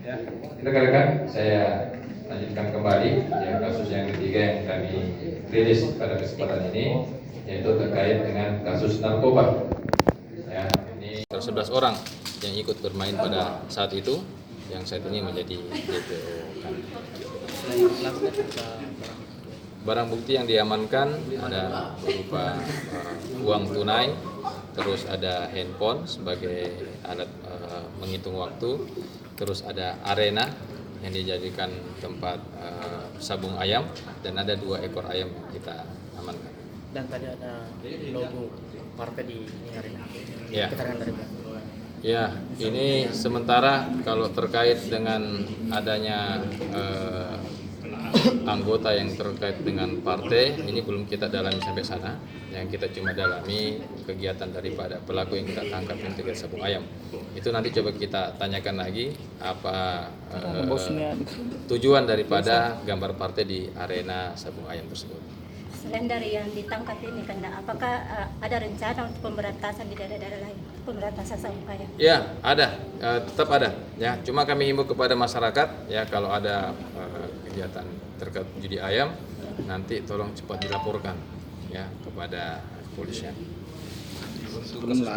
Ya, rekan-rekan, saya lanjutkan kembali ya kasus yang ketiga yang kami rilis pada kesempatan ini, yaitu terkait dengan kasus narkoba. Ya, ini 11 orang yang ikut bermain pada saat itu, yang saat ini menjadi DPO kami. Barang bukti yang diamankan ada berupa uang tunai, terus ada handphone sebagai alat menghitung waktu, terus ada arena yang dijadikan tempat sabung ayam, dan ada 2 ekor ayam yang kita amankan. Dan tadi ada logo partai di arena. Ya. Keterangan dari Ya, ini sementara kalau terkait dengan adanya anggota yang terkait dengan partai, ini belum kita dalami sampai sana. Yang kita cuma dalami kegiatan daripada pelaku yang kita tangkap yang tiga sabung ayam. Itu nanti coba kita tanyakan lagi apa tujuan daripada gambar partai di arena sabung ayam tersebut. Selain dari yang ditangkap ini, apakah ada rencana untuk pemberantasan di daerah-daerah lain, pemberantasan sabung ayam? Ya, ada, tetap ada. Ya, cuma kami himbau kepada masyarakat, ya kalau ada kegiatan terkait judi ayam, nanti tolong cepat dilaporkan, ya kepada kepolisian. Untuk kasus